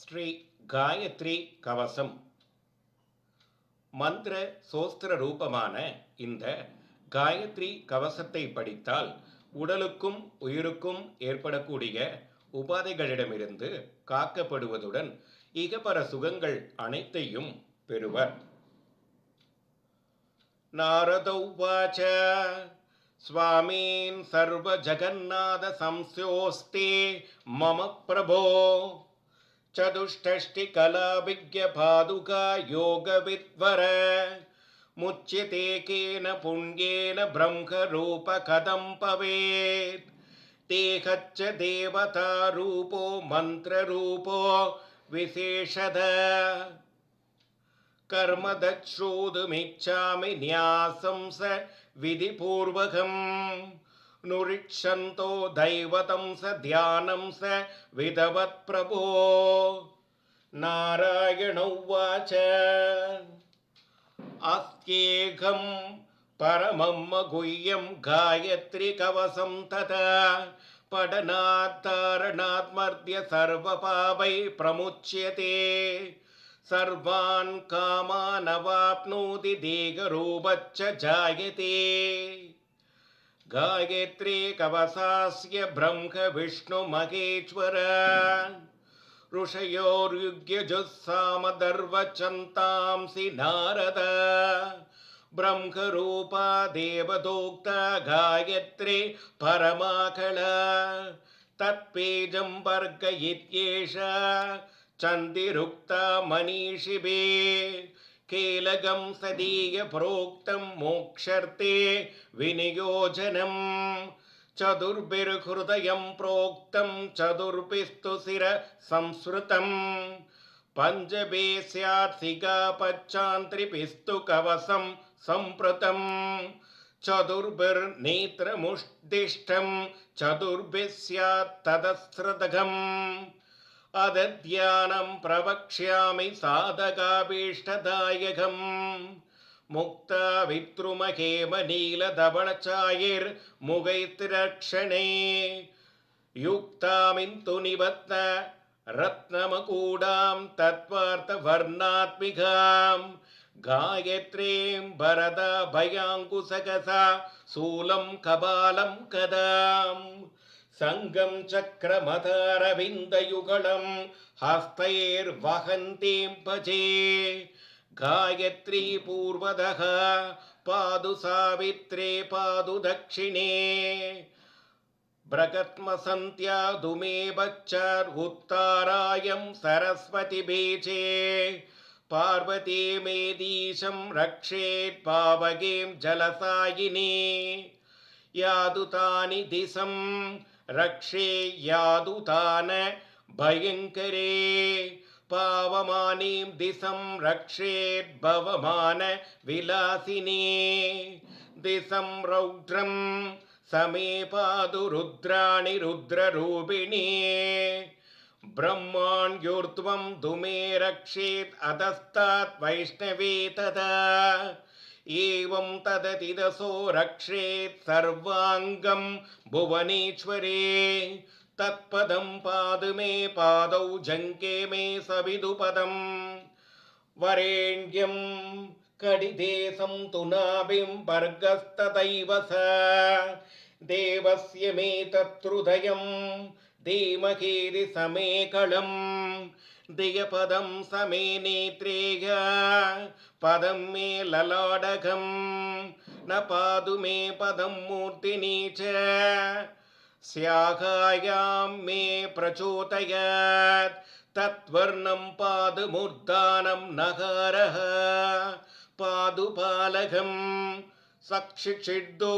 ஸ்ரீ காயத்ரி கவசம் மந்திர சோஸ்திர ரூபமான இந்த காயத்ரி கவசத்தை படித்தால் உடலுக்கும் உயிருக்கும் ஏற்படக்கூடிய உபாதைகளிடமிருந்து காக்கப்படுவதுடன் இகபர சுகங்கள் அனைத்தையும் பெறுவர். நாரதௌவாச்ச ஸ்வாமீன் சர்வ ஜகநாத சம்ஸ்யோஸ்தே மம பிரபோ चतुष्षष्टिकलाभिज्ञपादुका योगविद्वर मुच्यते केन पुण्येन ब्रह्मरूपकथं भवेत् तेहच्च देवतारूपो मन्त्ररूपो विशेषद कर्मदच्छ्रोतुमिच्छामि न्यासं स विधिपूर्वकम् नुरिक्षन्तो दैवतं स ध्यानं स विदवत् प्रभो. नारायण उवाच अस्त्येकं परमं गुह्यं गायत्री कवसं तथा पठनात् तारणात् मर्त्य सर्वपापै प्रमुच्यते सर्वान् कामान् अवाप्नोति देहरूपच्च जायते. गायत्री कवसास्य ब्रह्म विष्णु महेश्वर ऋषयोर्युग्यजुस्सामदर्वचन्तांसि नारद ब्रह्मरूपा देवदोक्ता गायत्री परमाकला तत्पेजं वर्ग इत्येषा चन्दिरुक्ता मनीषिभिः केलगं सदीय प्रोक्तं मोक्षर्थे विनियोजनं चतुर्भिर्हृदयं प्रोक्तं चतुर्भिस्तु शिर संस्कृतं पञ्चभि स्यात् सिगापच्चान्त्रिभिस्तु कवसं सम्पृतं चतुर्भिर्नेत्रमुष्टिष्ठं चतुर्भिः स्यात् तदस्रदघम् अदध्यानं प्रवक्ष्यामि साधकाभीष्टदायकम् मुक्ता विद्रुमहेमनीलधवलचायैर्मुगैस्तिरक्षणे युक्तामिन्तु निबध्न रत्नमकूडां तत्त्वार्थवर्णात्मिकां गायत्रीं वरदा भयाङ्कुशकसा शूलं कपालं कदाम् संगं चक्रमदारविन्दयुगलं हस्तैर्वहन्तीं भजे गायत्री पूर्वदः पादु सावित्रे पादु दक्षिणे ब्रगत्मसन्त्यादु मे बच्चार्वुत्तारायं सरस्वती बीजे पार्वती मेदीशं रक्षेत् पावगीं जलसायिनी यादुतानि दिशं रक्षे यादुतान भयङ्करे पावमानीं दिशं रक्षेत् भवमान विलासिनी दिशं रौद्रं समे पादु रुद्राणि रुद्ररूपिणी ब्रह्माण्योर्ध्वं धुमे रक्षेत् अधस्तात् वैष्णवे तदा एवं तदतिदसो रक्षेत् सर्वाङ्गं भुवनेश्वरे तत्पदं पादु मे पादौ जङ्के मे सविदुपदं वरेण्यं कडिदेशं तु नाभिं वर्गस्तथैव स देवस्य मे तत्हृदयं धीमहि समेकलम् दियपदं समे नेत्रेय पदं मे ललाडकं न पादु मे पदं मूर्तिनी च स्यागायां मे प्रचोदयात् तत्वर्णं पादु मूर्धानं नकारः पादु पालकं सक्षिक्षिद्धो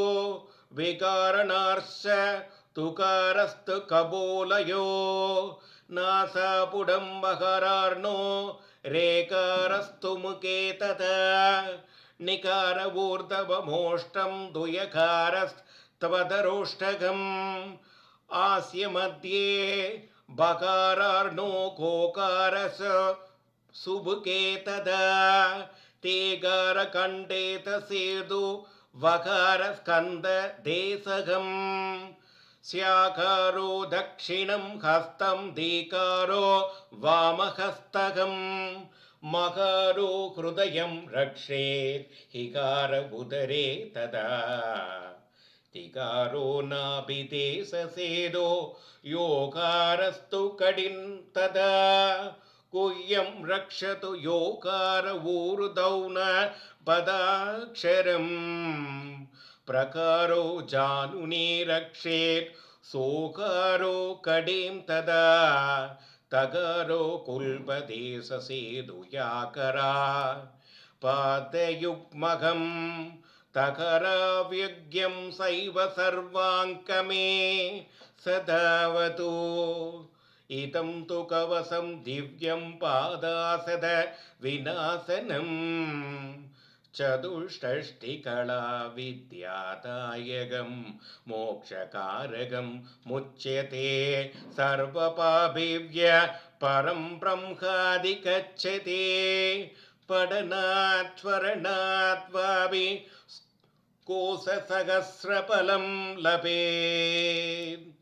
विकारणार्ष तुकारस्तु कबोलयो नासापुडं मकरार्णो रेकारस्तु मुखे तथा निकारवूर्धवमोष्टं द्वयकारस्त्वदरोष्टकम् आस्य मध्ये बकारार्णो कोकारस सुबुके तथा तेगारकण्डे तसेदु वकारस्कन्द देशकम् स्याकारो दक्षिणं हस्तं दीकारो वामहस्तकम् मकारो हृदयं रक्षेत् हिकार उदरे तदा तिकारो नाभिते ससेदो योकारस्तु कडिं तदा कुह्यं रक्षतु योकार ऊर्ध्वौ न पदाक्षरम् प्रकारो जानुनी रक्षेत् सोकारो कडिं तदा तकारो कुल्पदेशसेदुयाकरा पादयुग्मकं तकराव्यग्यं सैव सर्वाङ्कमे सदावतु इदं तु कवसं दिव्यं पादासद विनाशनम् चतुष्षष्टिकला विद्यादायकं मोक्षकारकं मुच्यते सर्वपापेभ्य परं ब्रह्मादिगच्छति पठनात् स्मरणात् वापि कोशसहस्रफलं लभेत्